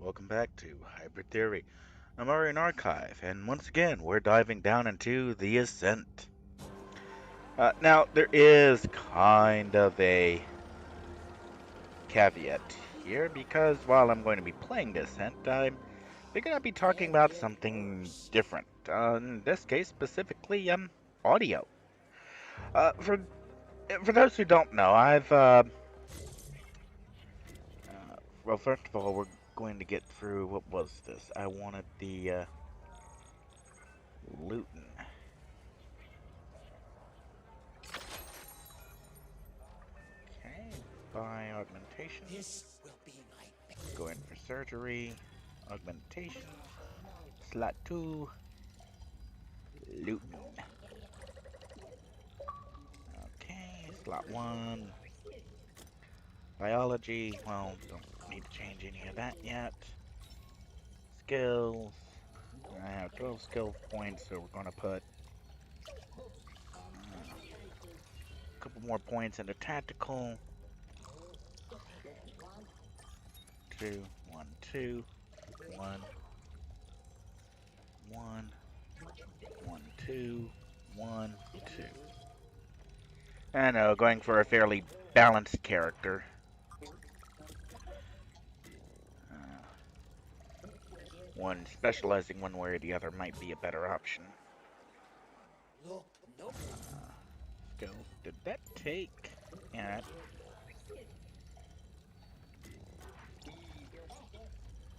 Welcome back to Hybrid Theory. I'm Aurian Archive, and once again, we're diving down into the Ascent. Now, there is kind of a caveat here, because while I'm going to be playing the Ascent, I'm going to be talking about something different. In this case, specifically, audio. Uh, for for those who don't know, well, first of all, we're going to get through what was this? I wanted the Luton. Okay, buy augmentation. Go in for surgery, augmentation, slot 2, Luton. Okay, slot 1, biology. Well, don't need to change any of that yet. Skills. I have 12 skill points, so we're going to put a couple more points into tactical. 2, 1, 2, 1, 1, 1, 2, 1, 2. I know, going for a fairly balanced character. One specializing one way or the other might be a better option. Skills. Did that take? Yeah.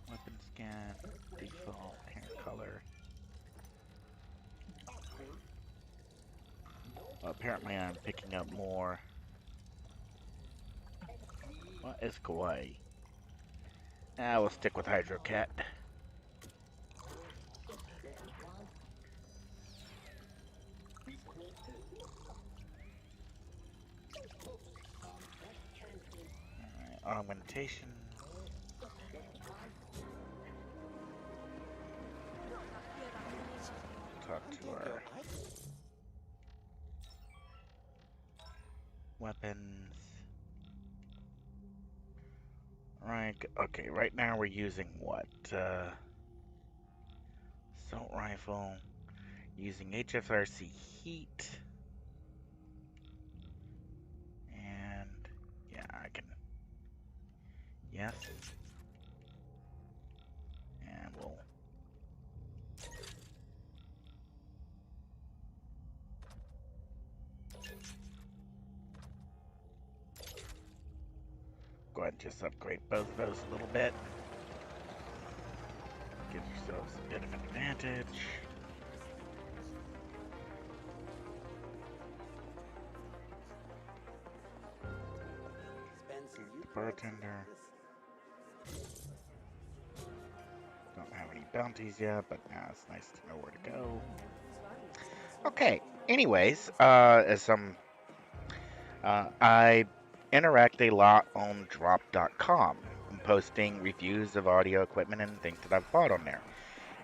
Weapon scan. Default hair color. Well, apparently I'm picking up more. What is kawaii? We'll stick with Hydro Cat. Augmentation. Talk to our weapons. Right, okay, right now we're using what? Assault rifle. Using HFRC heat. And yeah, I can. Yes. And we'll go ahead and just upgrade both of those a little bit. Give yourselves a bit of an advantage. Bartender. Don't have any bounties yet, but now it's nice to know where to go. Okay. Anyways, I interact a lot on drop.com, posting reviews of audio equipment and things that I've bought on there.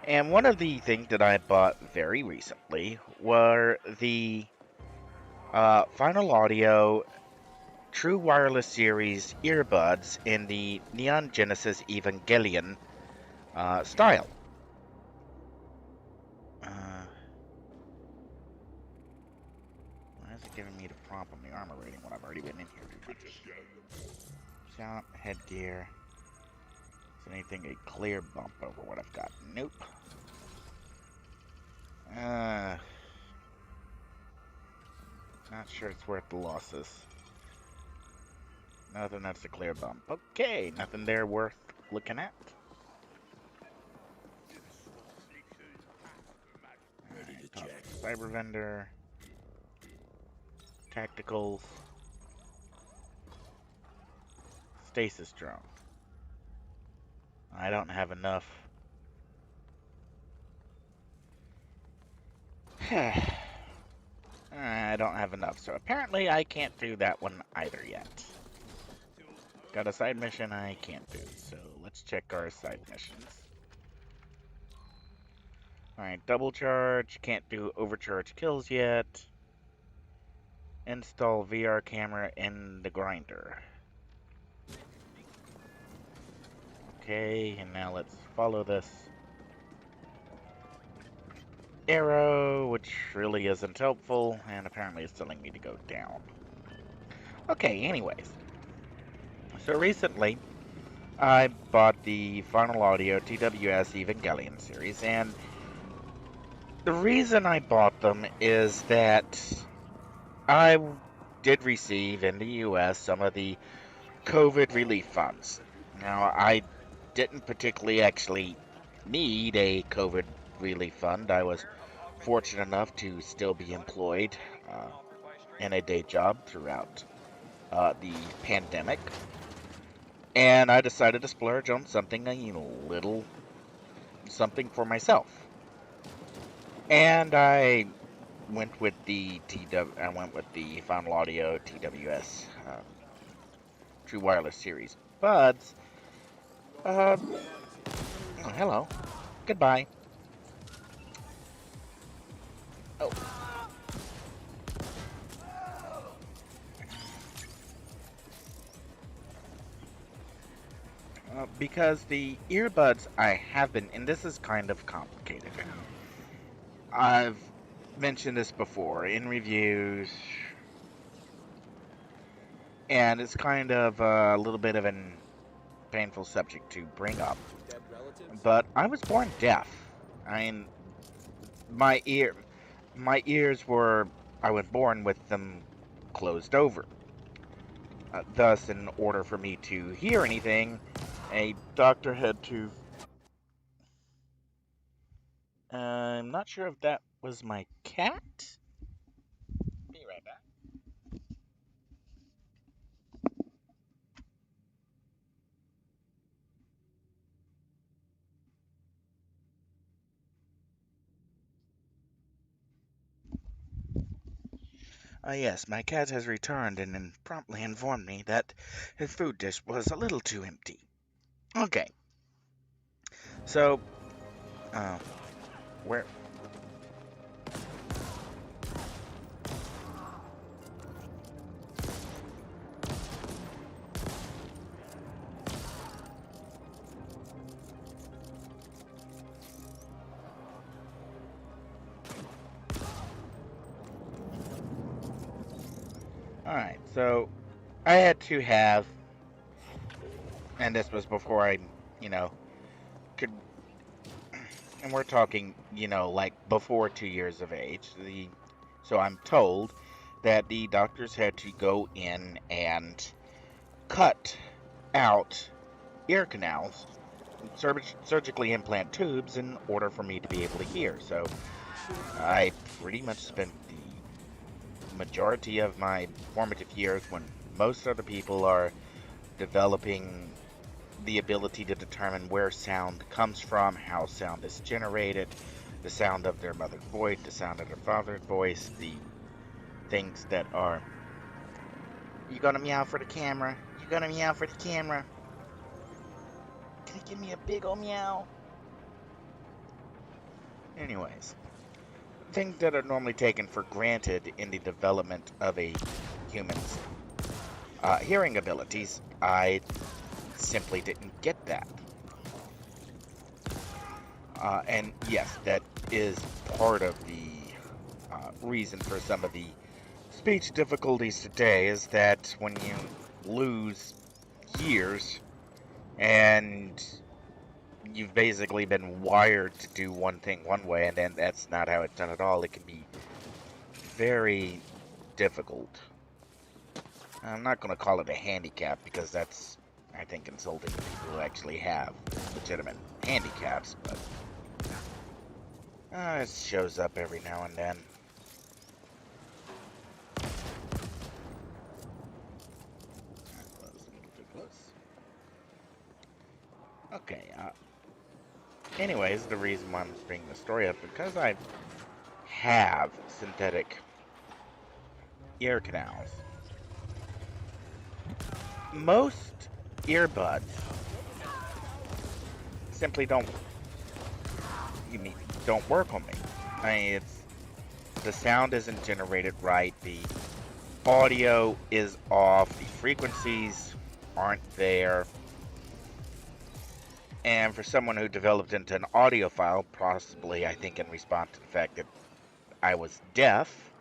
And one of the things that I bought very recently were the Final Audio True Wireless Series earbuds in the Neon Genesis Evangelion style. Why is it giving me the prompt on the armor rating when I've already been in here too much? Shot, headgear. Is anything a clear bump over what I've got? Nope. Not sure it's worth the losses. Nothing that's a clear bump. Okay, nothing there worth looking at. Cyber vendor. Tacticals. Stasis drone. I don't have enough. I don't have enough, so apparently I can't do that one either yet. Got a side mission I can't do, so let's check our side missions. Alright, double charge, can't do overcharge kills yet. Install VR camera in the grinder. Okay, and now let's follow this arrow, which really isn't helpful, and apparently it's telling me to go down. Okay, anyways. So recently, I bought the Final Audio TWS Evangelion series, and the reason I bought them is that I did receive in the US some of the COVID relief funds. Now, I didn't particularly actually need a COVID relief fund. I was fortunate enough to still be employed in a day job throughout the pandemic. And I decided to splurge on something a little something for myself. And I went with the Final Audio TWS True Wireless Series buds. Oh, hello. Goodbye. Oh, because the earbuds I have been, and this is kind of complicated. I've mentioned this before in reviews, and it's kind of a little bit of an painful subject to bring up. But I was born deaf. I mean, my ear, my ears were, I was born with them closed over. Thus, in order for me to hear anything, a doctor had to. I'm not sure if that was my cat. Be right back. Yes, my cat has returned and then promptly informed me that his food dish was a little too empty. Okay, so, uh, where? Alright, so I had to have, and this was before I, you know, could, and we're talking, like before 2 years of age. So I'm told that the doctors had to go in and cut out ear canals, surgically implant tubes in order for me to be able to hear. So I pretty much spent the majority of my formative years when most other people are developing the ability to determine where sound comes from, how sound is generated, the sound of their mother's voice, the sound of their father's voice, the things that are. You gonna meow for the camera? You gonna meow for the camera? Can you give me a big ol' meow? Anyways, things that are normally taken for granted in the development of a human's hearing abilities, I simply didn't get that. And yes, that is part of the reason for some of the speech difficulties today is that when you lose years and you've basically been wired to do one thing one way and then that's not how it's done at all, it can be very difficult. I'm not going to call it a handicap because that's, I think, insulting to people who actually have legitimate handicaps, but it shows up every now and then. Okay, anyways, the reason why I'm bringing the story up because I have synthetic ear canals. Most earbuds simply don't work on me. I mean, the sound isn't generated right, the audio is off, the frequencies aren't there. And for someone who developed into an audiophile, possibly I think in response to the fact that I was deaf,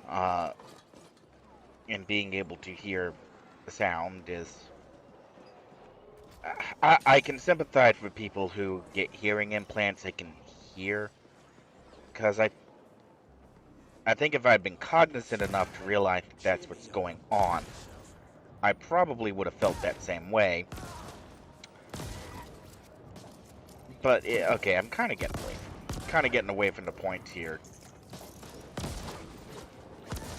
uh, and being able to hear the sound is. I can sympathize with people who get hearing implants they can hear, because I think if I'd been cognizant enough to realize that that's what's going on, I probably would have felt that same way. But okay, I'm kind of getting away from the point here,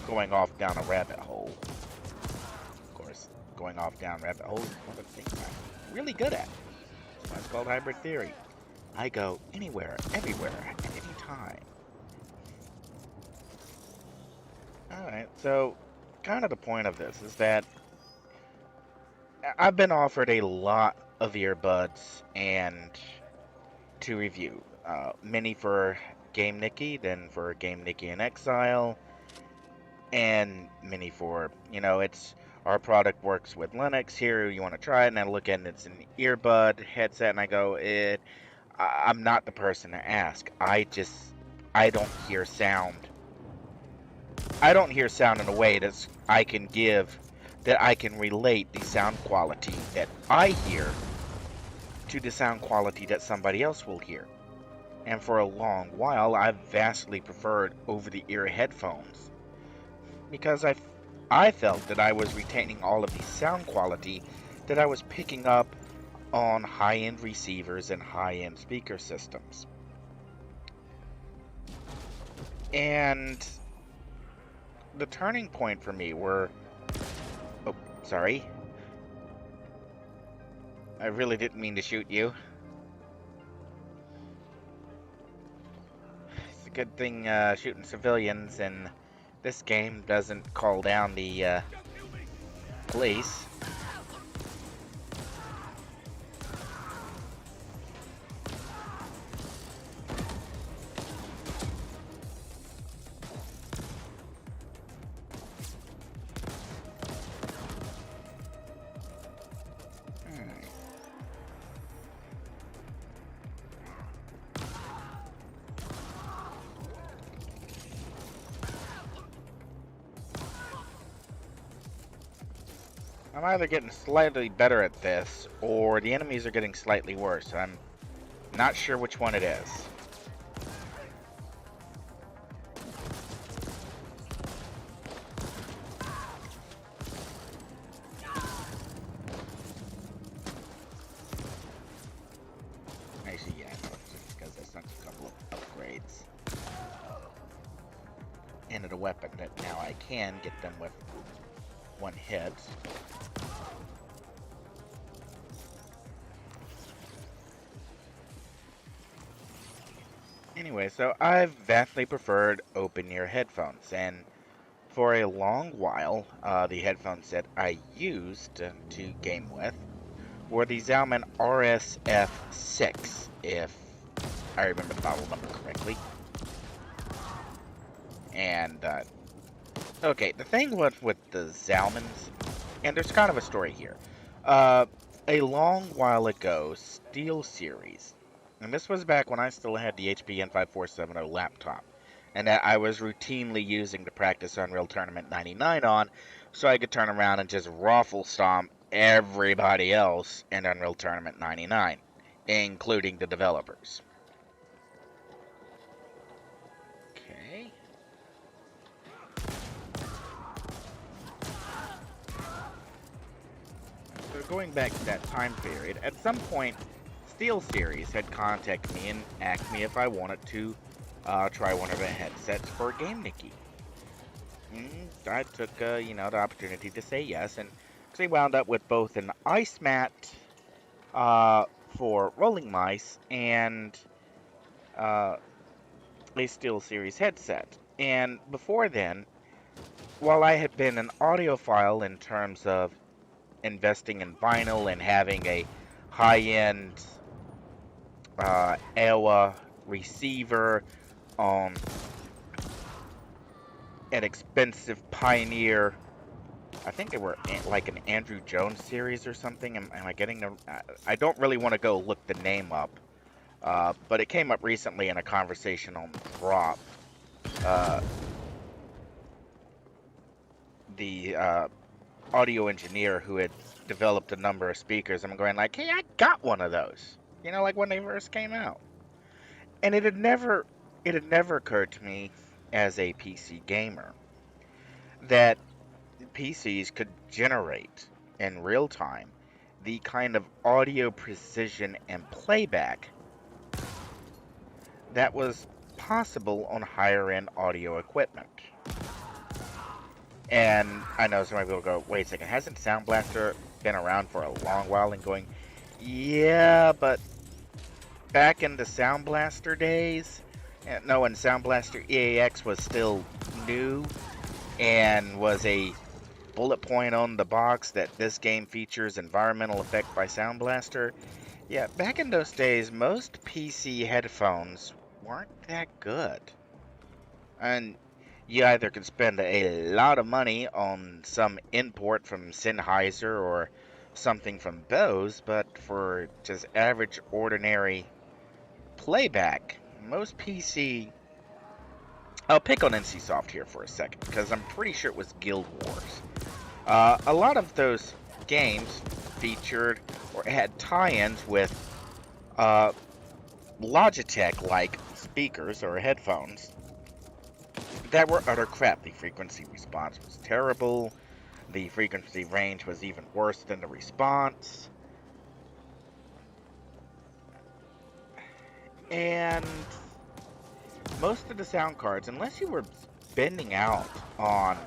going off down a rabbit hole. Of course, going off down rabbit holes is one of the things I'm really good at. That's why it's called hybrid theory. I go anywhere, everywhere, at any time. Alright, so kind of the point of this is that I've been offered a lot of earbuds and to review. Many for Game Nikki, then for Game Nikki in Exile, and many for, it's our product works with Linux. Here, you want to try it, and I look at it, it's an earbud headset, and I go, I'm not the person to ask. I don't hear sound. I don't hear sound in a way that I can relate the sound quality that I hear to the sound quality that somebody else will hear. And for a long while, I've vastly preferred over-the-ear headphones because I felt that I was retaining all of the sound quality that I was picking up on high-end receivers and high-end speaker systems. And the turning point for me were... Oh, sorry. I really didn't mean to shoot you. It's a good thing shooting civilians in this game doesn't call down the police. I'm either getting slightly better at this, or the enemies are getting slightly worse. I'm not sure which one it is. Actually, yeah, just because I sent a couple of upgrades into the weapon that now I can get them with one hit. Anyway, so I've vastly preferred open-ear headphones, and for a long while, the headphones that I used to game with were the Zalman RSF6, if I remember the model number correctly. And, okay, the thing with the Zalmans, and there's kind of a story here. A long while ago, SteelSeries, and this was back when I still had the HP N5470 laptop, and that I was routinely using to practice Unreal Tournament 99 on, so I could turn around and just raffle stomp everybody else in Unreal Tournament 99, including the developers. Okay. So going back to that time period, at some point, SteelSeries had contacted me and asked me if I wanted to try one of the headsets for Game Nikki. I took, the opportunity to say yes, and actually wound up with both an ice mat for rolling mice and a SteelSeries headset. And before then, while I had been an audiophile in terms of investing in vinyl and having a high-end AOA receiver on an expensive Pioneer I think they were like an Andrew Jones series or something. Am I getting the? I don't really want to go look the name up, but it came up recently in a conversation on Drop. Uh, the audio engineer who had developed a number of speakers. I'm going like, hey, I got one of those. You know, like when they first came out, and it had never occurred to me as a PC gamer that PCs could generate in real time the kind of audio precision and playback that was possible on higher end audio equipment. And I know some people go, wait a second, hasn't Sound Blaster been around for a long while? And going, yeah, but back in the Sound Blaster days, no, when Sound Blaster EAX was still new and was a bullet point on the box that this game features environmental effect by Sound Blaster. Yeah, back in those days, most PC headphones weren't that good. And you either could spend a lot of money on some import from Sennheiser or something from Bose, but for just average, ordinary playback, most PC. I'll pick on NCSoft here for a second, because I'm pretty sure it was Guild Wars. A lot of those games featured or had tie-ins with uh, Logitech-like speakers or headphones that were utter crap. The frequency response was terrible. The frequency range was even worse than the response. And most of the sound cards, unless you were spending out on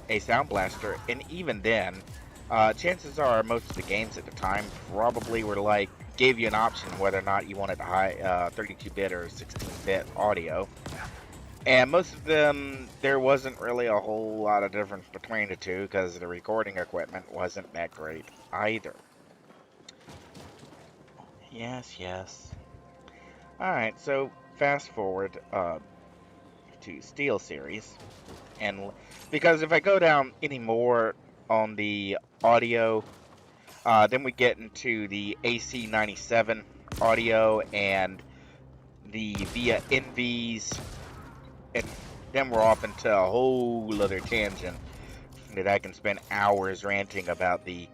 a Sound Blaster, and even then, chances are most of the games at the time probably were like, gave you an option whether or not you wanted high 32-bit or 16-bit audio. And most of them, there wasn't really a whole lot of difference between the two because the recording equipment wasn't that great either. Yes, yes. Alright, so fast forward to Steel Series. And because if I go down any more on the audio, then we get into the AC97 audio and the via NVs, and then we're off into a whole other tangent that I can spend hours ranting about the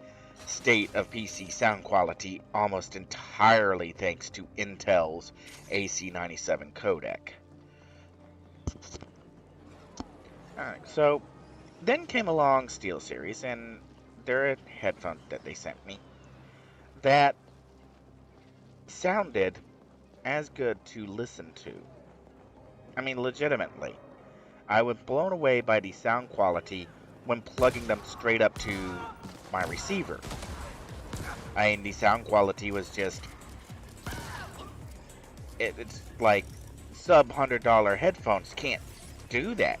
state of PC sound quality, almost entirely thanks to Intel's AC97 codec. Alright, so then came along SteelSeries, and their headphones that they sent me that sounded as good to listen to. I mean, legitimately. I was blown away by the sound quality when plugging them straight up to my receiver. I mean, the sound quality was just... it's like sub-$100 headphones can't do that.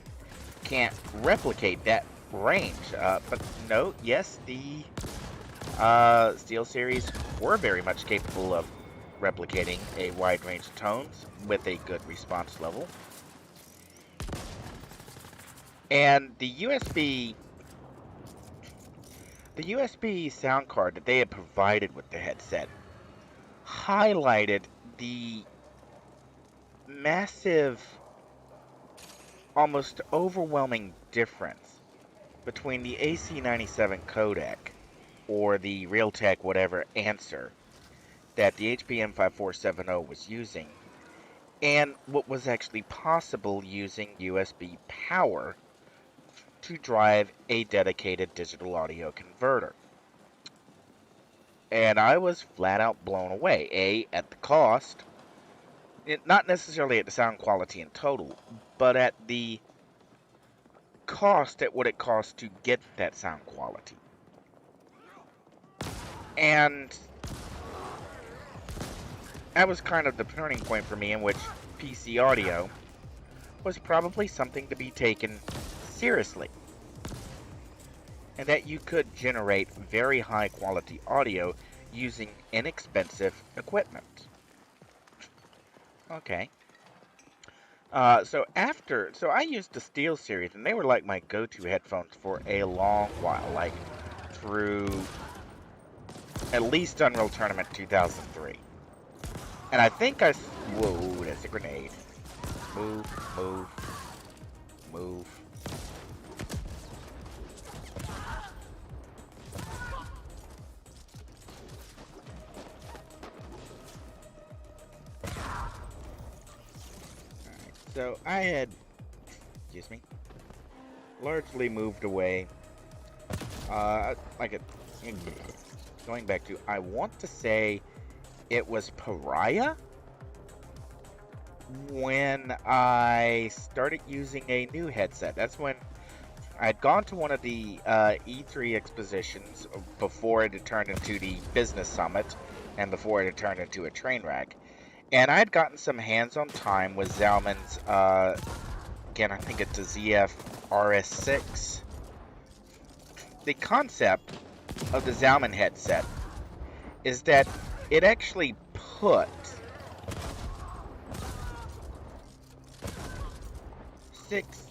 Can't replicate that range. But no, yes, the SteelSeries were very much capable of replicating a wide range of tones with a good response level. And the USB sound card that they had provided with the headset highlighted the massive, almost overwhelming difference between the AC97 codec or the Realtek whatever answer that the HPM 5470 was using, and what was actually possible using USB power to drive a dedicated digital audio converter. And I was flat out blown away, at the cost, not necessarily at the sound quality in total, but at the cost at what it costs to get that sound quality. And that was kind of the turning point for me in which PC audio was probably something to be taken seriously. And that you could generate very high quality audio using inexpensive equipment. Okay. So I used the Steel series, and they were like my go-to headphones for a long while, like through at least Unreal Tournament 2003. And I think whoa, that's a grenade. Move, move, move. Alright, so I had, excuse me, largely moved away. Like a, going back to, I want to say it was Pariah when I started using a new headset. That's when I'd gone to one of the E3 expositions before it had turned into the business summit and before it had turned into a train wreck. And I'd gotten some hands-on time with Zalman's, again, I think it's a ZF RS6. The concept of the Zalman headset is that it actually put six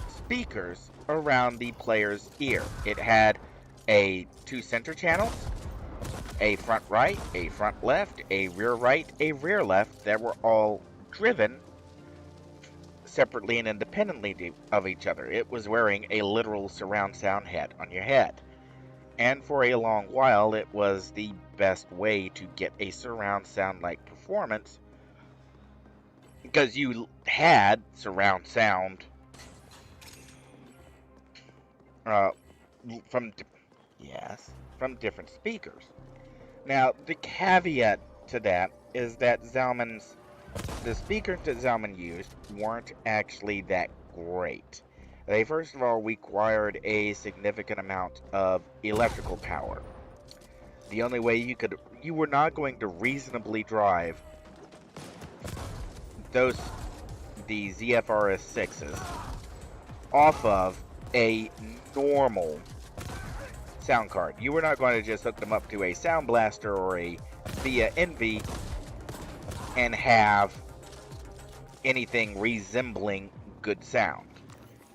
speakers around the player's ear. It had two center channels, a front right, a front left, a rear left that were all driven separately and independently of each other. It was wearing a literal surround sound head on your head. And for a long while, it was the best way to get a surround sound like performance because you had surround sound uh, from yes, from different speakers. Now, the caveat to that is that the speakers that Zalman used weren't actually that great. They first of all required a significant amount of electrical power. The only way you were not going to reasonably drive those the ZFRS 6s off of a normal sound card. You were not going to just hook them up to a Sound Blaster or a Via Envy and have anything resembling good sound.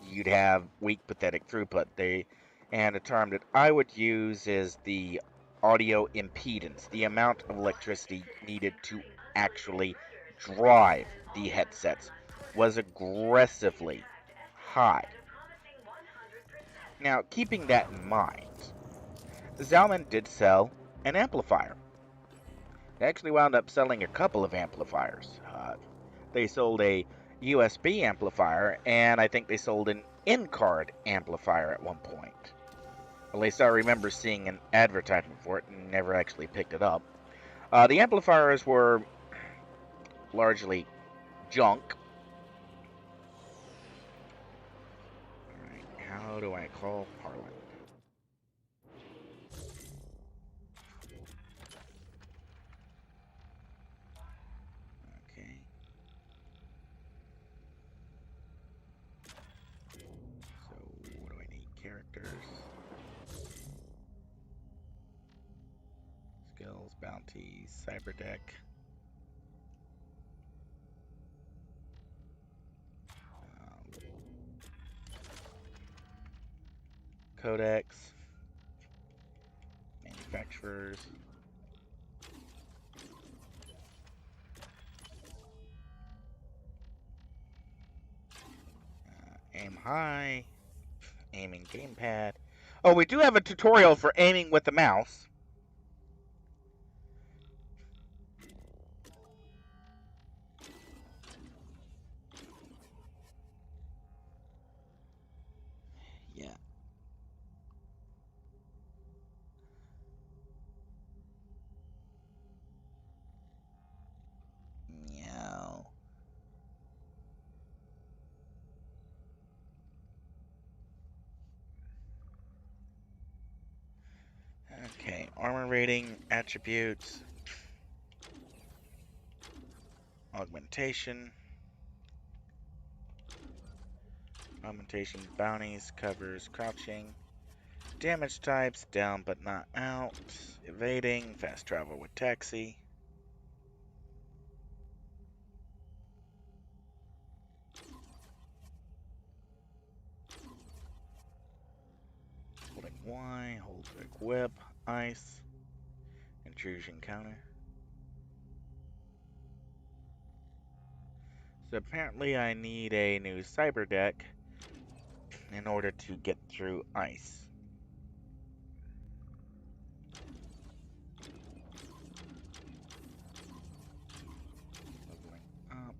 You'd have weak, pathetic throughput. And a term that I would use is the audio impedance, the amount of electricity needed to actually drive the headsets was aggressively high. Now, keeping that in mind, Zalman did sell an amplifier. They actually wound up selling a couple of amplifiers. They sold a USB amplifier, and I think they sold an in-card amplifier at one point. At least I remember seeing an advertisement for it and never actually picked it up. The amplifiers were largely junk. Alright, how do I call Harlan? Okay. So, what do I need? Characters. Skills, bounties, cyberdeck. Codex. Manufacturers. Aim high. Aiming gamepad. Oh, we do have a tutorial for aiming with the mouse. Yeah. Meow. Okay, armor rating, attributes, augmentation, bounties, covers, crouching, damage types, down but not out, evading, fast travel with taxi. Y, hold to equip, ice, intrusion counter. So apparently I need a new cyber deck in order to get through ice. Leveling up.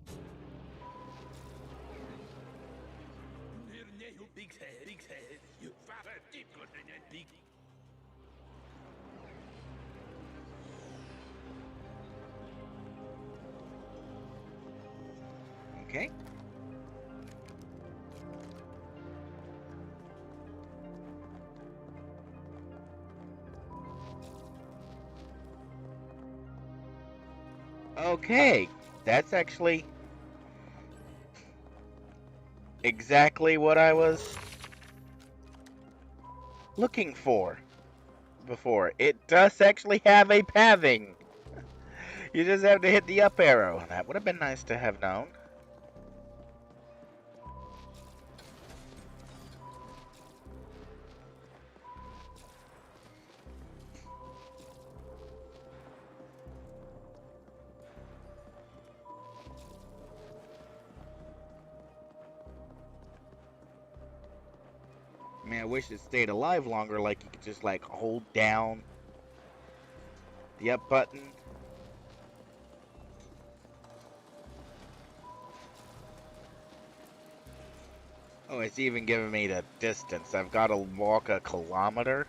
Okay. Okay. That's actually exactly what I was looking for before. It does actually have a pathing. You just have to hit the up arrow. That would have been nice to have known. I mean, I wish it stayed alive longer, like you could just like hold down the up button. Oh, it's even giving me the distance. I've got to walk a kilometer.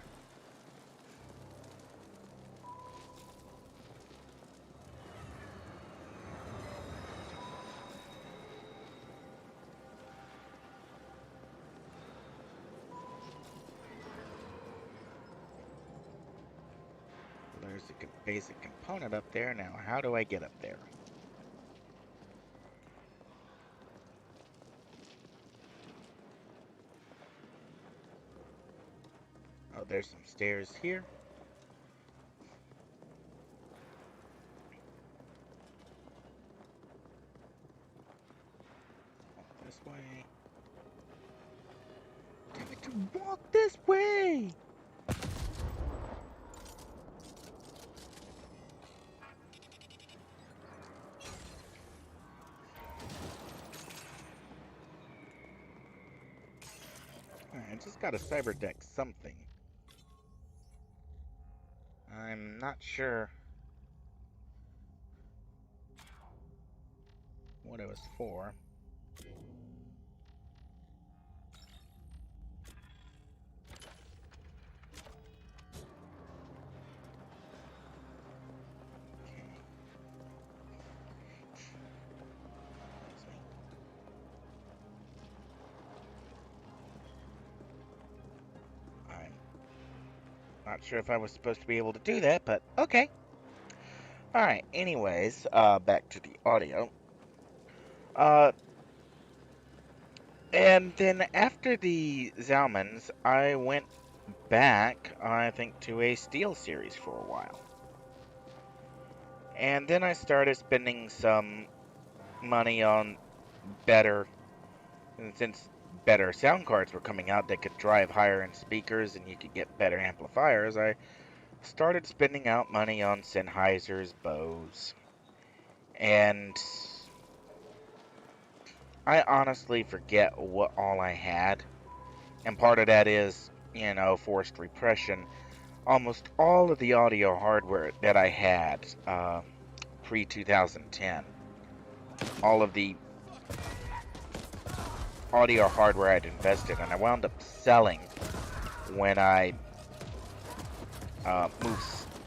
There's a basic component up there. Now, how do I get up there? Oh, there's some stairs here. Walk this way. Damn it, to walk this way! Alright, I just got a cyber deck something. I'm not sure what it was for. Okay. Excuse me. I'm not sure if I was supposed to be able to do that, but okay. Alright, anyways, back to the audio. Uh, and then after the Zalmans, I went back, I think, to a Steel series for a while. And then I started spending some money on better, and since better sound cards were coming out that could drive higher end speakers and you could get better amplifiers, I started spending out money on Sennheiser's bows. And I honestly forget what all I had. And part of that is, forced repression. Almost all of the audio hardware that I had pre 2010, all of the audio hardware I'd invested, and I wound up selling when I moved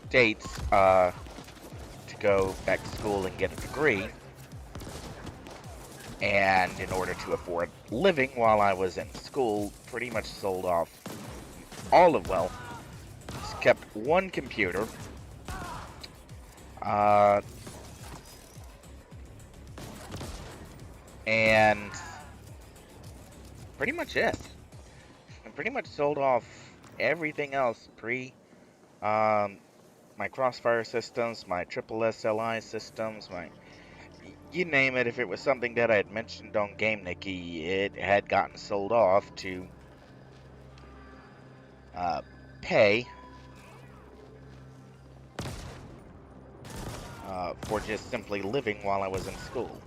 states to go back to school and get a degree. And in order to afford living while I was in school, pretty much sold off all of wealth. Just kept one computer. And pretty much it. I pretty much sold off everything else my Crossfire systems, my triple SLI systems, you name it. If it was something that I had mentioned on Game Nikki, it had gotten sold off to pay for just simply living while I was in school.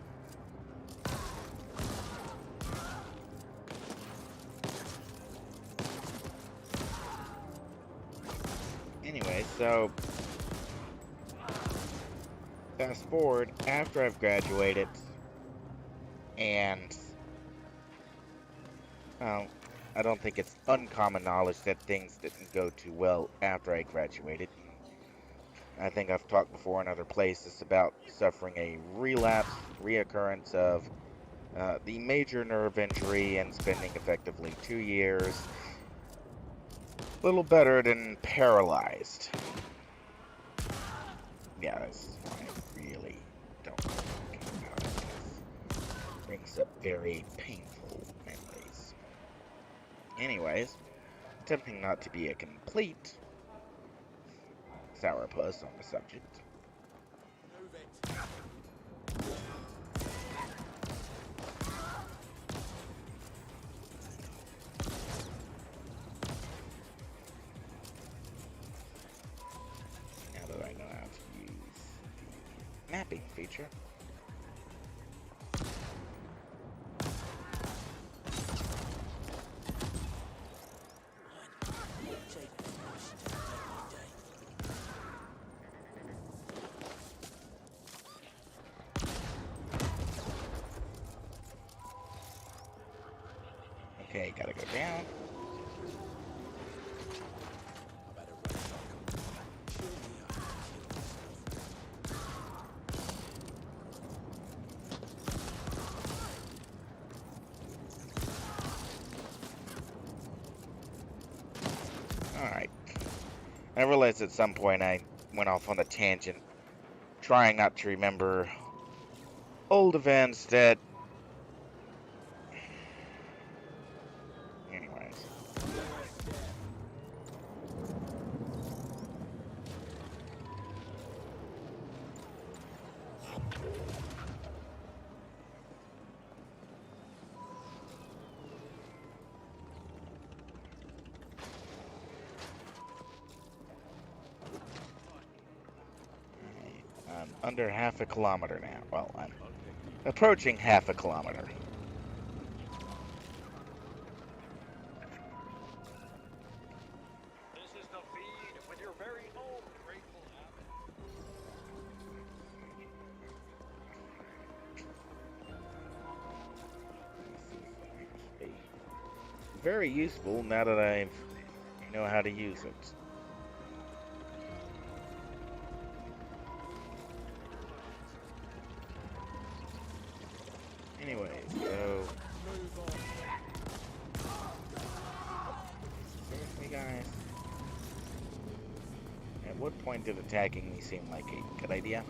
Anyway, so fast forward after I've graduated, and well, I don't think it's uncommon knowledge that things didn't go too well after I graduated. I think I've talked before in other places about suffering a relapse, reoccurrence of the major nerve injury and spending effectively 2 years, little better than paralyzed. Yeah, that's why I really don't like talking about it. It brings up very painful memories. Anyways, attempting not to be a complete sourpuss on the subject. Now that I know how to use the mapping feature. Okay, gotta go down. Alright. I realized at some point I went off on a tangent, trying not to remember old events that... Anyways. I'm under half a kilometer now. Well, I'm approaching half a kilometer. This is the feed with your very own grateful Very useful now that I know how to use it. Anyways, so... Seriously, guys? At what point did attacking me seem like a good idea?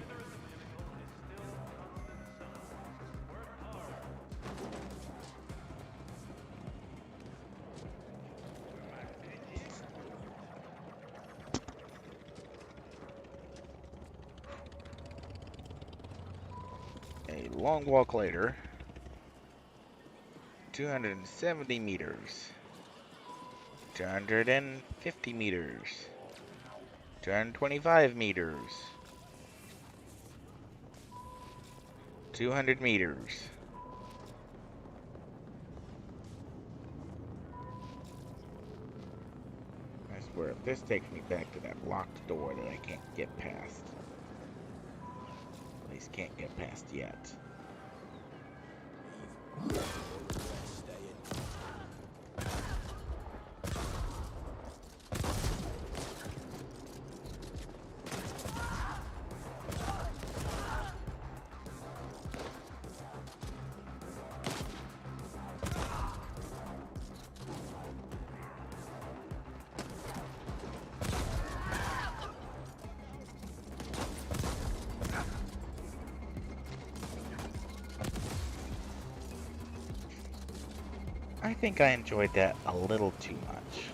A long walk later, 270 meters, 250 meters, 225 meters, 200 meters. I swear, if this takes me back to that locked door that I can't get past, at least can't get past yet. I think I enjoyed that a little too much.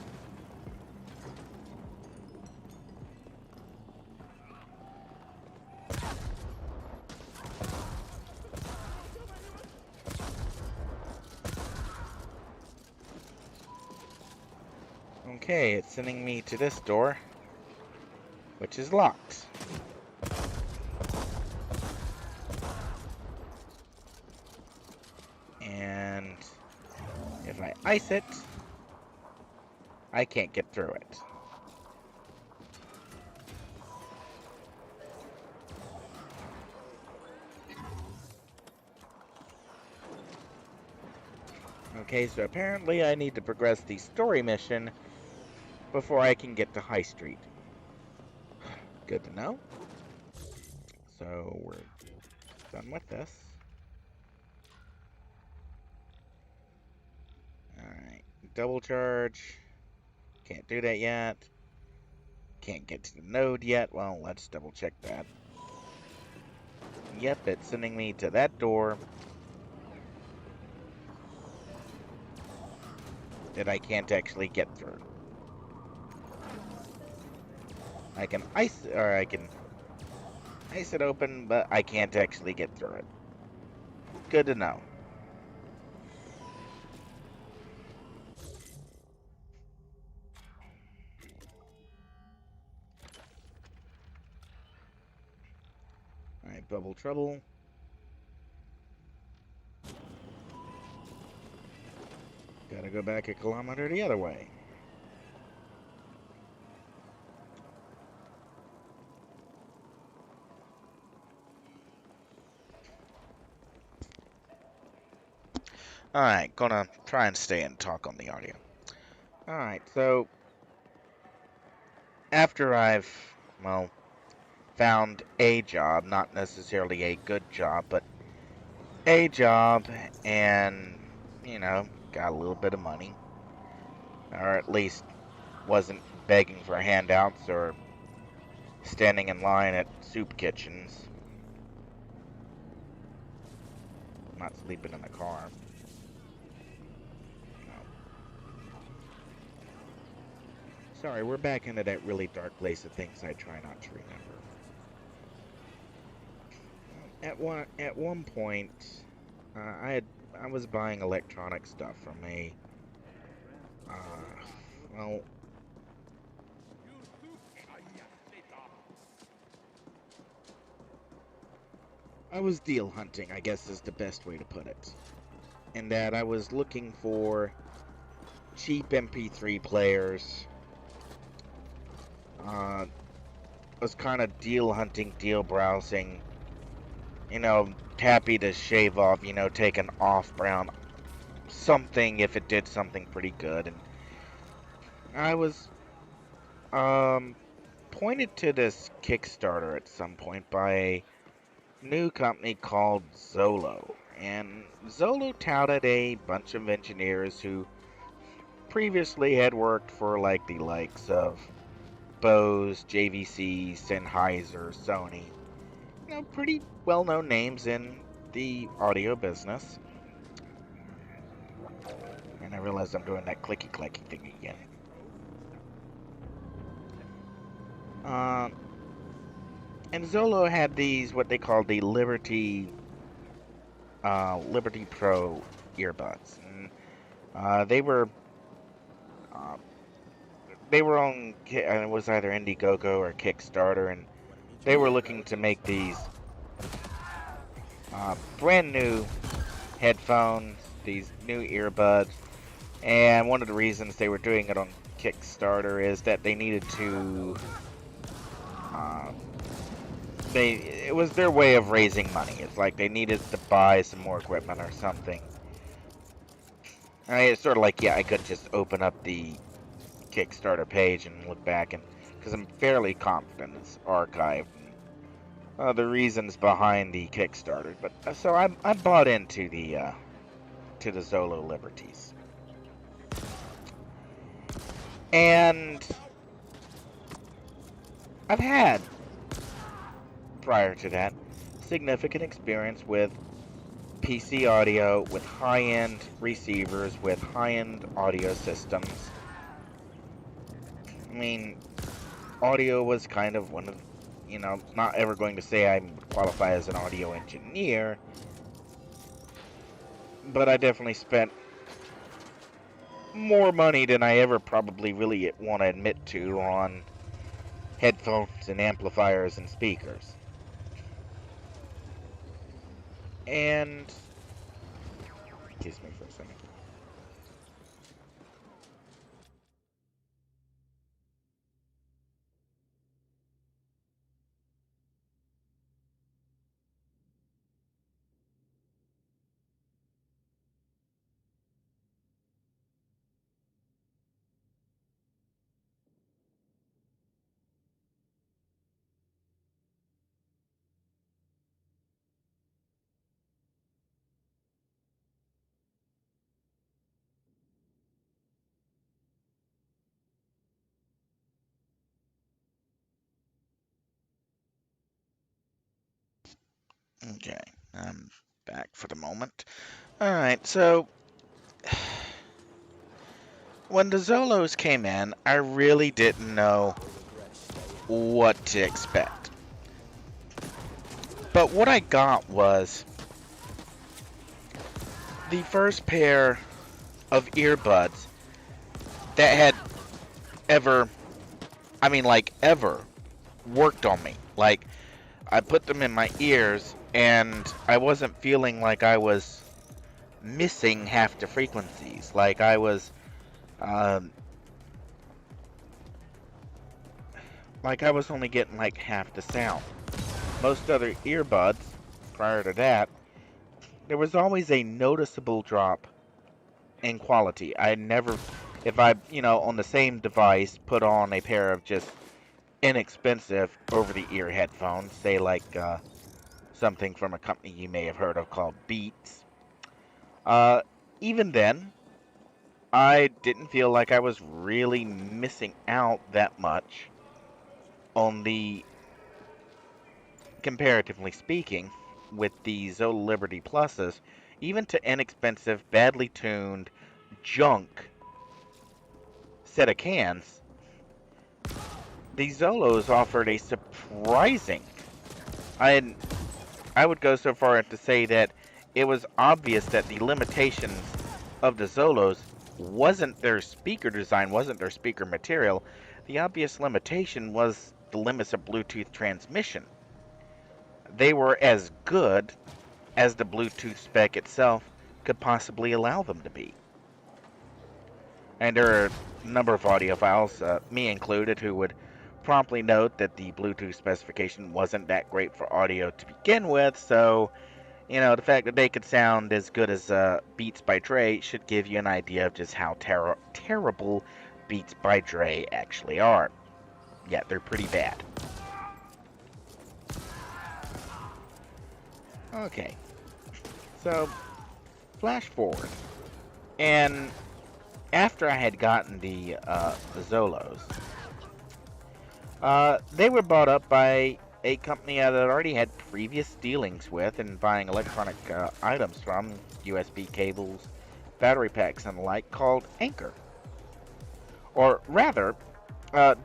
Okay, it's sending me to this door, which is locked. And if I ice it, I can't get through it. Okay, so apparently I need to progress the story mission before I can get to High Street. Good to know. So we're done with this. Alright, double charge. Can't do that yet. Can't get to the node yet. Well, let's double check that. Yep, it's sending me to that door that I can't actually get through. I can ice it open, but I can't actually get through it. Good to know. Alright, bubble trouble. Gotta go back a kilometer the other way. Alright, gonna try and stay and talk on the audio. Alright, so after I've, well, found a job, not necessarily a good job, but a job, and, you know, got a little bit of money, or at least wasn't begging for handouts or standing in line at soup kitchens. Not sleeping in the car. No. Sorry, we're back into that really dark place of things I try not to remember. At one point, I was buying electronic stuff from a well, I was deal hunting, I guess is the best way to put it. In that I was looking for cheap MP3 players. Was kind of deal hunting, deal browsing. You know, happy to shave off, you know, take an off-brand something if it did something pretty good. And I was pointed to this Kickstarter at some point by a new company called Zolo. And Zolo touted a bunch of engineers who previously had worked for like the likes of Bose, JVC, Sennheiser, Sony. You know, pretty well-known names in the audio business. And I realize I'm doing that clicky-clacky thing again. And Zolo had these, what they called the Liberty Pro earbuds. And they were on, it was either Indiegogo or Kickstarter, and they were looking to make these brand new headphones, these new earbuds. And one of the reasons they were doing it on Kickstarter is that they needed to it was their way of raising money. It's like they needed to buy some more equipment or something. It's sort of like, yeah, I could just open up the Kickstarter page and look back, and because I'm fairly confident it's archived and, the reasons behind the Kickstarter. But so I bought into the Zolo Liberties, and I've had, prior to that, significant experience with PC audio, with high-end receivers, with high-end audio systems. I mean, audio was kind of one of, you know, not ever going to say I qualify as an audio engineer, but I definitely spent more money than I ever probably really want to admit to on headphones and amplifiers and speakers. And excuse me for a second. Okay, I'm back for the moment. All right, so when the Zolos came in, I really didn't know what to expect. But what I got was the first pair of earbuds that had ever, I mean, like ever, worked on me. Like, I put them in my ears and I wasn't feeling like I was missing half the frequencies. Like um, I was only getting like half the sound. Most other earbuds, prior to that, there was always a noticeable drop in quality. I never, if I, on the same device, put on a pair of just inexpensive over-the-ear headphones, say like something from a company you may have heard of called Beats. Uh, Even then, I didn't feel like I was really missing out that much on the, comparatively speaking, with the Zola Liberty Pluses, even to inexpensive, badly tuned junk set of cans, the Zolos offered a surprising. I I would go so far as to say that it was obvious that the limitations of the Zolos wasn't their speaker design, wasn't their speaker material. The obvious limitation was the limits of Bluetooth transmission. They were as good as the Bluetooth spec itself could possibly allow them to be. And there are a number of audiophiles, me included, who would promptly note that the Bluetooth specification wasn't that great for audio to begin with, so the fact that they could sound as good as Beats by Dre should give you an idea of just how terrible Beats by Dre actually are. Yeah, they're pretty bad. Okay, so flash forward, and after I had gotten the Zolos, they were bought up by a company that already had previous dealings with and buying electronic items from, USB cables, battery packs, and the like, called Anchor. Or rather,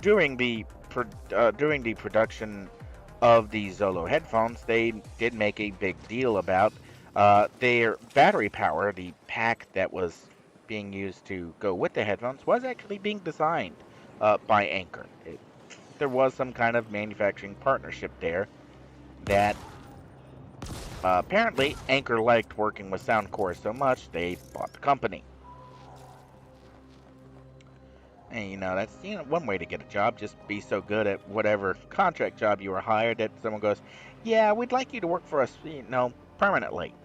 during the production of the Zolo headphones, they did make a big deal about their battery power. The pack that was being used to go with the headphones was actually being designed by Anchor. There was some kind of manufacturing partnership there that apparently Anchor liked working with Soundcore so much they bought the company. And that's one way to get a job. Just be so good at whatever contract job you were hired that someone goes, "Yeah, we'd like you to work for us, permanently."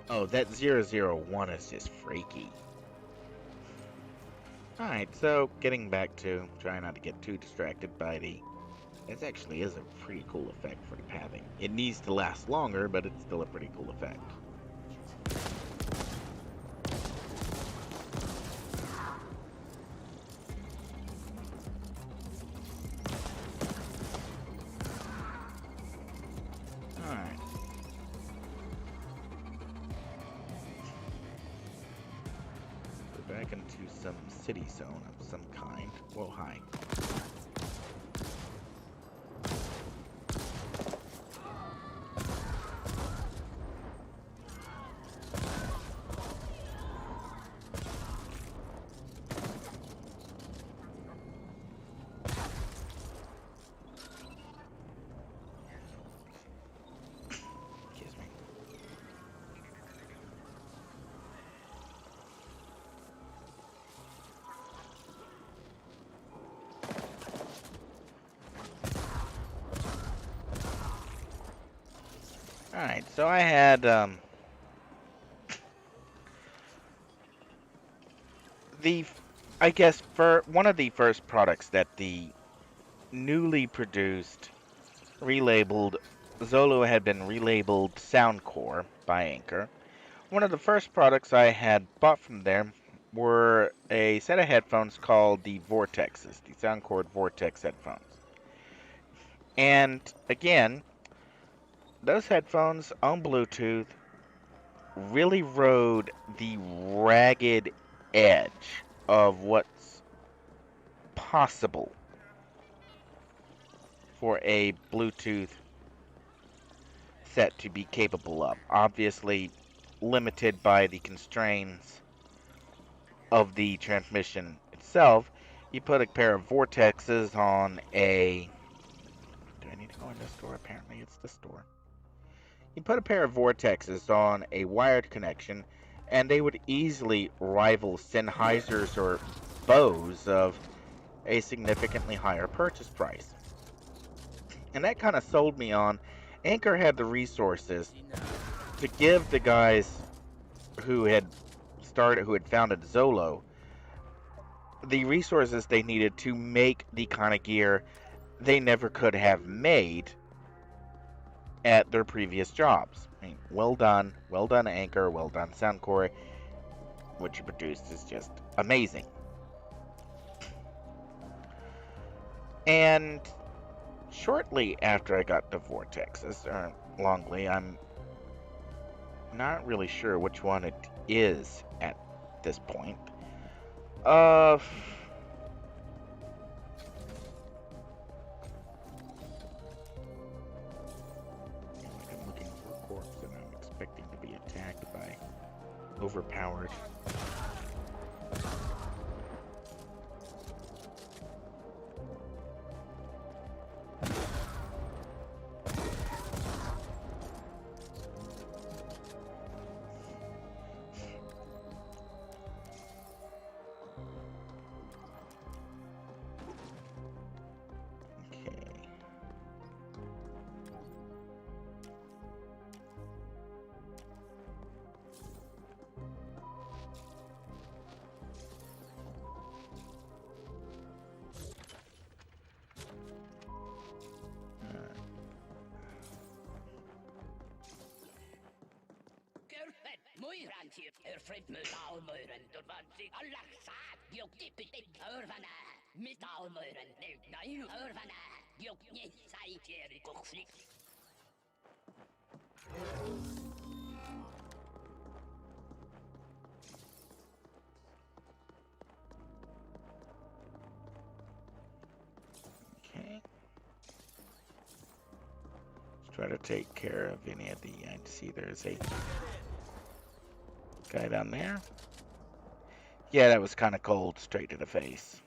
Oh, that 001 is just freaky. Alright, so getting back to trying not to get too distracted by the. This actually is a pretty cool effect for the pathing. It needs to last longer, but it's still a pretty cool effect. Alright. Go back into some city zone of some kind. Whoa, hi. Excuse me. Alright, so I had the I guess for one of the first products that the newly produced relabeled Zolo had been relabeled Soundcore by Anchor. One of the first products I had bought from them were a set of headphones called the Vortexes, the Soundcore Vortex headphones. And again, those headphones on Bluetooth really rode the ragged edge of what's possible for a Bluetooth set to be capable of. Obviously, limited by the constraints of the transmission itself. You put a pair of vortexes on a. Do I need to go in this store? Apparently, it's the store. You put a pair of vortexes on a wired connection, and they would easily rival Sennheisers or Bose of a significantly higher purchase price. And that kind of sold me on. Anchor had the resources to give the guys who had who had founded Zolo, the resources they needed to make the kind of gear they never could have made at their previous jobs. I mean, well done, Anchor, well done, Soundcore. What you produced is just amazing. And shortly after I got the Vortexes, or Longley, I'm not really sure which one it is at this point. Uh, like I'm looking for a corpse and I'm expecting to be attacked by overpowered. Okay. Okay. Let's try to take care of any of the. I see there's a guy down there. Yeah, that was kind of cold, straight to the face.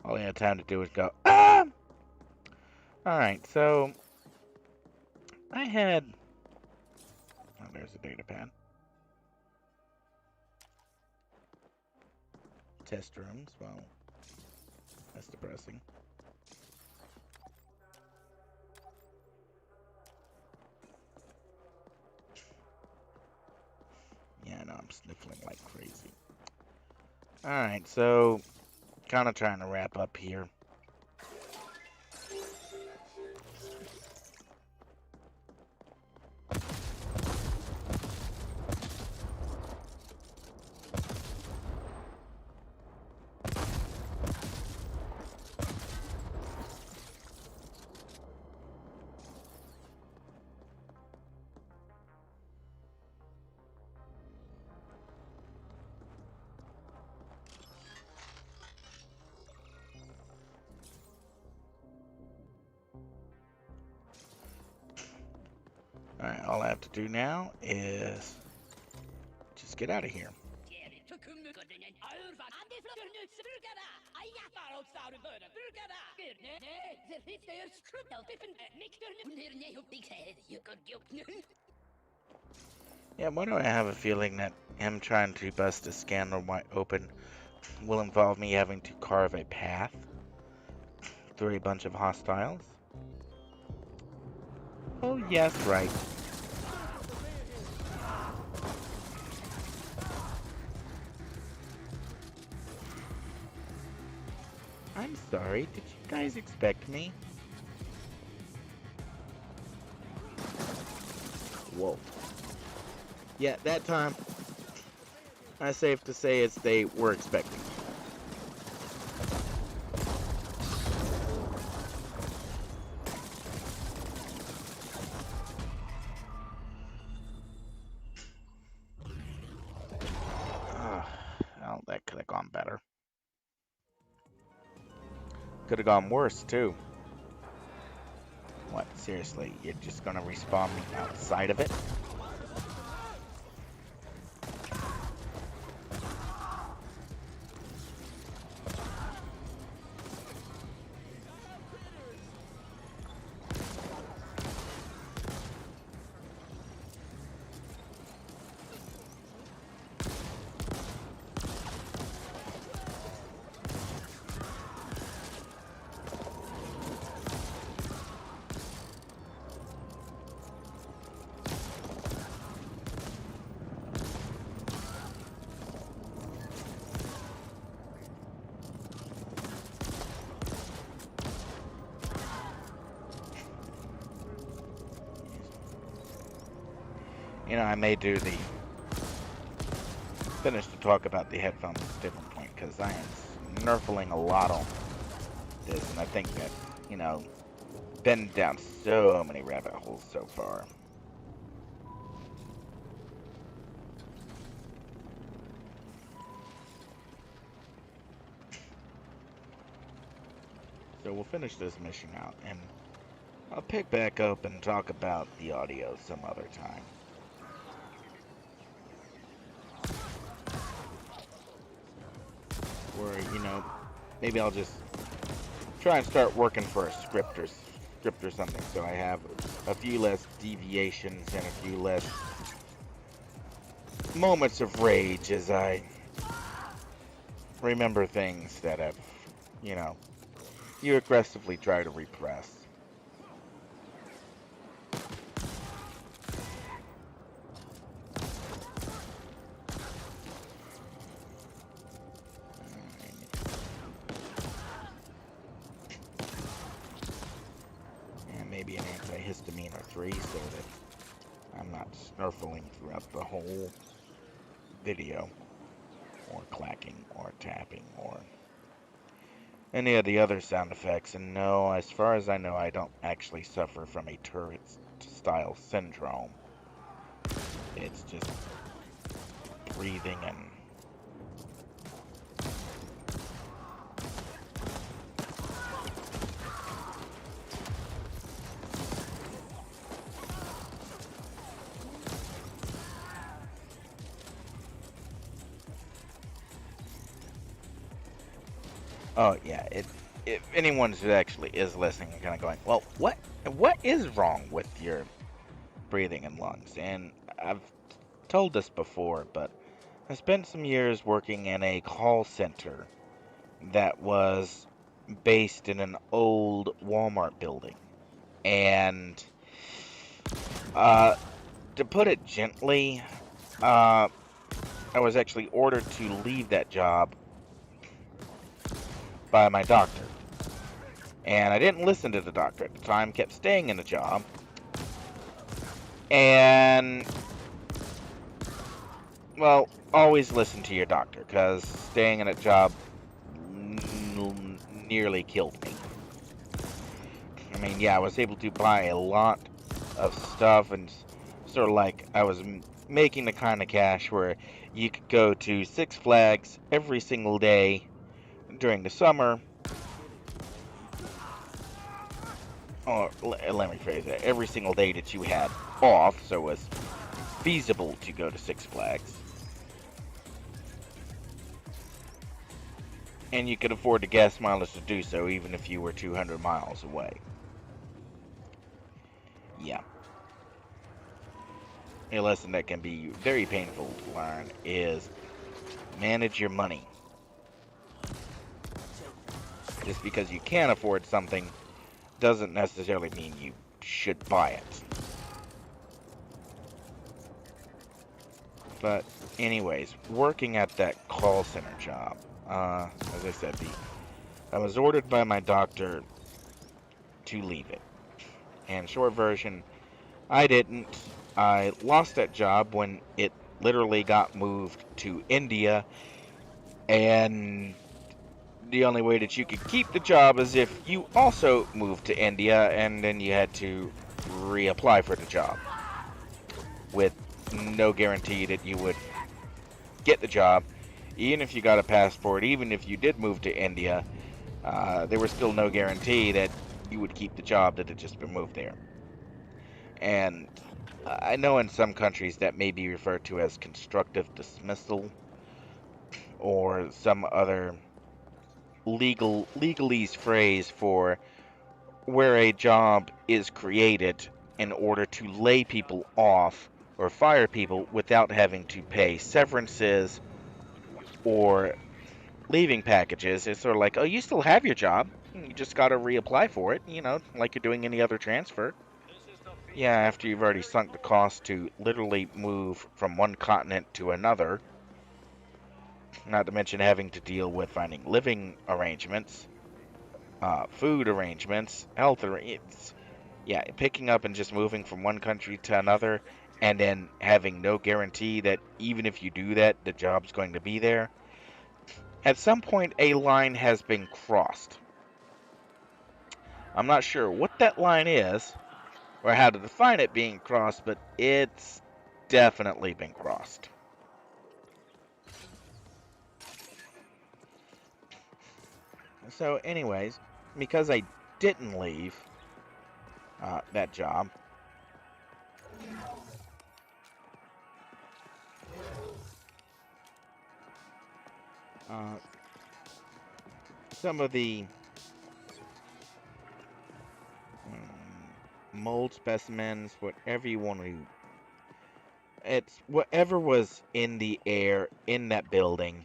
All he had time to do was go, ah! Alright, so I had. Oh, there's a data pad. Test rooms. Well, that's depressing. Yeah, I know I'm sniffling like crazy. Alright, so kind of trying to wrap up here. Alright, all I have to do now is just get out of here. Yeah, why do I have a feeling that him trying to bust a scandal wide open will involve me having to carve a path through a bunch of hostiles? Oh, yes, right. I'm sorry, did you guys expect me? Whoa. Yeah, that time, I safe to say it's they were expecting. Well, that could have gone better. Could have gone worse, too. What, seriously? You're just gonna respawn me outside of it? You know, I may do the finish to talk about the headphones at a different point, because I am snurfling a lot on this, and I think that, you know, been down so many rabbit holes so far. So we'll finish this mission out, and I'll pick back up and talk about the audio some other time. Or, you know, maybe I'll just try and start working for a script or something, so I have a few less deviations and a few less moments of rage as I remember things that have, you know, you aggressively try to repress. And maybe an antihistamine or 3 so that I'm not snurfling throughout the whole video, or clacking, or tapping, or any of the other sound effects. And no, as far as I know, I don't actually suffer from a Tourette-style syndrome. It's just breathing and oh yeah, if anyone who actually is listening and kind of going, well, what is wrong with your breathing and lungs? And I've told this before, but I spent some years working in a call center that was based in an old Walmart building. And to put it gently, I was actually ordered to leave that job by my doctor. And I didn't listen to the doctor at the time, kept staying in the job. And, well, always listen to your doctor, because staying in a job nearly killed me. I mean, yeah, I was able to buy a lot of stuff, and sort of like I was making the kind of cash where you could go to Six Flags every single day during the summer or let me phrase that, every single day that you had off, so it was feasible to go to Six Flags. And you could afford the gas mileage to do so, even if you were 200 miles away. Yeah. A lesson that can be very painful to learn is manage your money. Just because you can afford something doesn't necessarily mean you should buy it. But anyways, working at that call center job, as I said, I was ordered by my doctor to leave it. And short version, I didn't. I lost that job when it literally got moved to India, and the only way that you could keep the job is if you also moved to India, and then you had to reapply for the job with no guarantee that you would get the job. Even if you got a passport, even if you did move to India, there was still no guarantee that you would keep the job that had just been moved there. And I know in some countries that may be referred to as constructive dismissal or some other legalese phrase for where a job is created in order to lay people off or fire people without having to pay severances or leaving packages. It's sort of like, oh, you still have your job. You just got to reapply for it, like you're doing any other transfer. This is the feed Yeah, for after you've already sunk the cost to literally move from one continent to another, not to mention having to deal with finding living arrangements, food arrangements, it's yeah, picking up and just moving from one country to another, and then having no guarantee that even if you do that, the job's going to be there. At some point, a line has been crossed. I'm not sure what that line is or how to define it being crossed, but it's definitely been crossed. So, anyways, because I didn't leave that job, uh, some of the mold specimens, whatever you want to, it's whatever was in the air in that building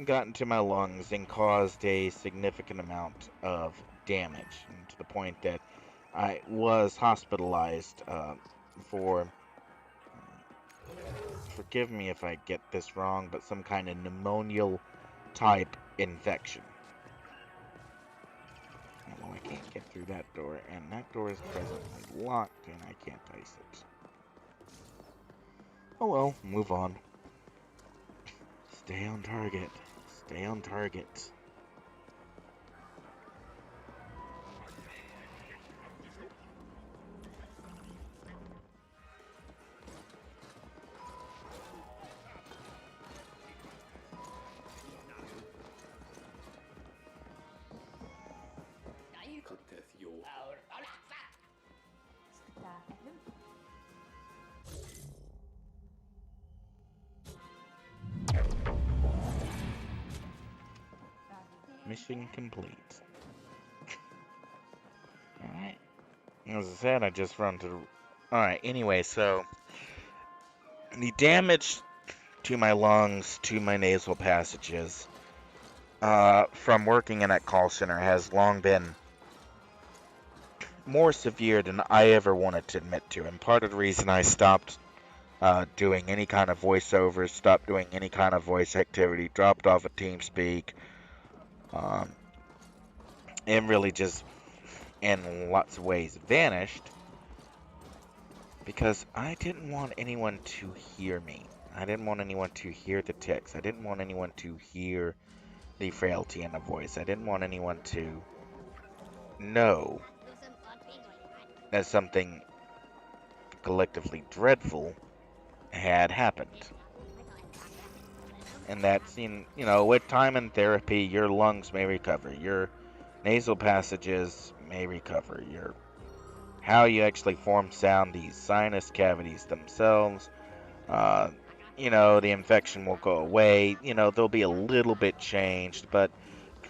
got into my lungs and caused a significant amount of damage, and to the point that I was hospitalized for, forgive me if I get this wrong, but some kind of pneumonial type infection. Well, I can't get through that door, and that door is presently locked, and I can't ice it. Oh well, move on. Stay on target. Stay on target. Mission complete. Alright. As I said, I just run to... Alright, anyway, so... The damage to my lungs, to my nasal passages, from working in that call center has long been more severe than I ever wanted to admit to. And part of the reason I stopped doing any kind of voiceovers, stopped doing any kind of voice activity, dropped off of TeamSpeak, um, and really just, in lots of ways, vanished, because I didn't want anyone to hear me. I didn't want anyone to hear the tics. I didn't want anyone to hear the frailty in the voice. I didn't want anyone to know that something collectively dreadful had happened. And that's, with time and therapy, your lungs may recover. Your Nasal passages may recover. Your how you actually form sound, these sinus cavities themselves, uh, the infection will go away. They'll be a little bit changed, but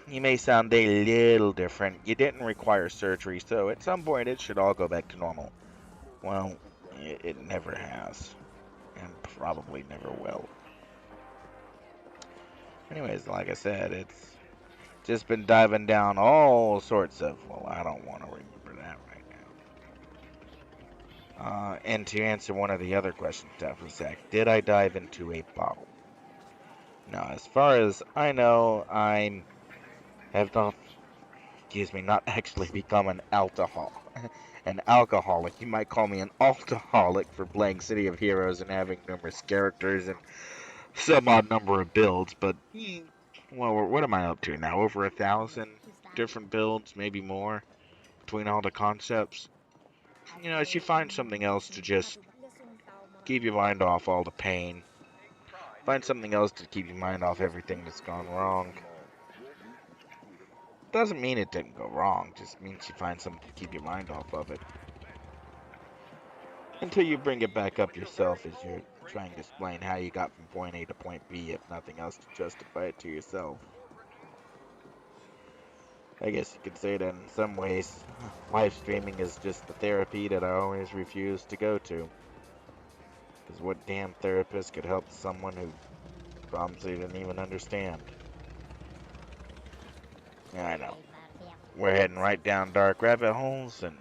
you may sound a little different. You didn't require surgery, so at some point it should all go back to normal. Well, it never has, and probably never will. Anyways, like I said, it's just been diving down all sorts of, well, I don't want to remember that right now. And to answer one of the other questions that was Zach, did I dive into a bottle? Now, as far as I know, I have not, excuse me, not actually become an alcoholic. You might call me an alcoholic for playing City of Heroes and having numerous characters and some odd number of builds, but well, what am I up to now? Over 1,000 different builds, maybe more, between all the concepts. As you find something else to just keep your mind off all the pain, find something else to keep your mind off everything that's gone wrong. Doesn't mean it didn't go wrong, just means you find something to keep your mind off of it. Until you bring it back up yourself as you're trying to explain how you got from point A to point B, if nothing else to justify it to yourself. I guess you could say that in some ways, live streaming is just the therapy that I always refuse to go to. Because what damn therapist could help someone who problems they didn't even understand? Yeah, I know. We're heading right down dark rabbit holes, and